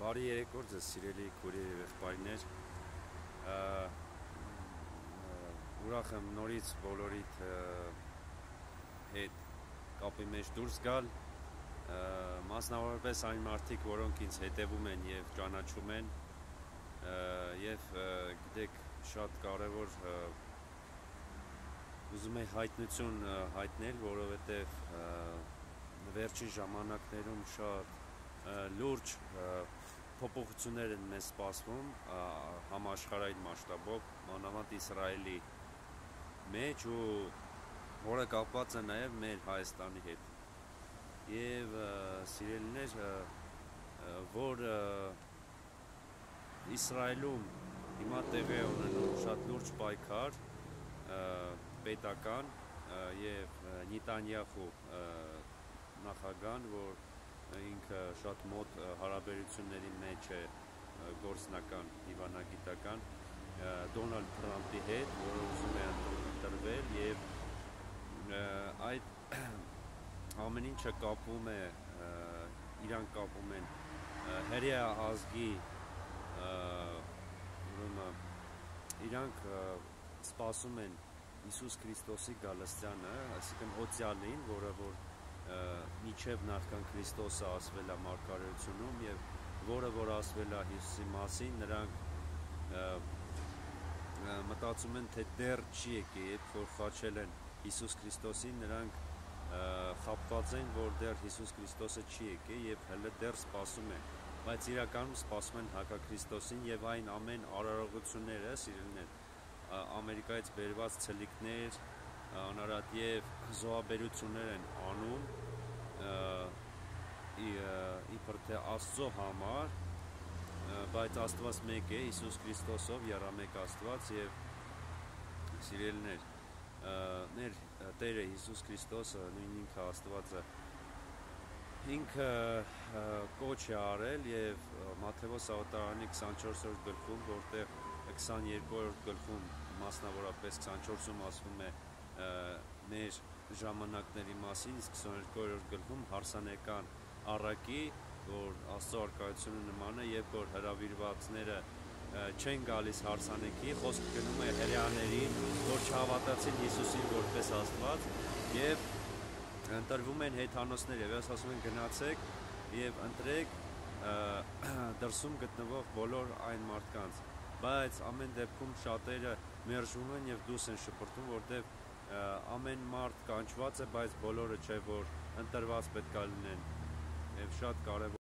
Բարի երեկո ձեզ սիրելի քուրեր եւ եղբայրներ, ուրախ եմ նորից բոլորիդ հետ կապի մեջ դուրս գալ, մասնավորապես այն մարդիկ, որոնք ինձ հետևում են եւ ճանաչում են, եւ գիտեք, շատ կարեւոր ուզում եմ հայտնություն հայտնել, որովհետեւ վերջին ժամանակներում շատ լուրջ փոփոխություններ են մեզ սպասվում համաշխարհային մասշտաբով, մանավանդ Իսրայելի մեջ, ու որը կապված է նաև մեր Հայաստանի հետ։ Եվ սիրելիներ, որ Իսրայելում հիմա տեղի է ունենում շատ լուրջ պայքար պետական եւ Նետանյախու նախագահան, որ ինքը շատ մոտ հարաբերությունների մեջ է գործնական, դիվանագիտական Դոնալդ Թրամփի հետ, որը ուզում է ընտրվել, եւ այդ ամեն ինչը կապվում է, իրան կապում են հերյա ազգի, ուրեմն իրանք սպասում են Հիսուս Քրիստոսի գալստյանը, այսինքն օծյալին, որը որ միջև նախքան Քրիստոսը ասվել է մարգարեությունում եւ որը որ ասվել է Հիսուսի մասին, նրանք մտածում են, թե դեռ չի եկել, երբ որ խաչել են Հիսուս Քրիստոսին, նրանք խաբված են, որ դեռ Հիսուս Քրիստոսը չի եկել եւ հələ դեռ սպասում են, բայց իրականում սպասում են հակաքրիստոսին եւ այն ամեն արարողությունները, սիրելիներ, Ամերիկայից բերված ցլիկներ, անարատև զոհաբերություններ են անում իբր թե Աստծո համար, բայց Աստված մեկ է, Հիսուս Քրիստոսով, եռամեկ Աստված, եւ սիրելիներ, մեր Տերը Հիսուս Քրիստոսը, նույն ինքը Աստվածը, ինքը կոչ է արել եւ Մատթեոս ավետարանի 24-րդ գլխում, որտեղ 22-րդ գլխում մասնավորապես 24-ում ասվում է մեր ժամանակների մասին, իսկ 22-րդ գլխում հարսանեկան առակի, որ Աստծո առկայությունը նման է, երբ որ հրավիրվածները չեն գալիս հարսանեկի, խոսքը գնում է հրեաներին, որ չհավատացին Հիսուսին որպես Աստված, եւ ընտրվում են հեթանոսներ, եւ ես ասում են գնացեք եւ ընտրեք դրսում գտնվող բոլոր այն մարդկանց, բայց ամեն դեպքում շատերը մերժվում են եւ դուրս են շպրտում, որտեւ ամեն մարդ կանչված է, բայց բոլորը չէ, որ ընտրված պետք է լինեն, եւ շատ կարեւոր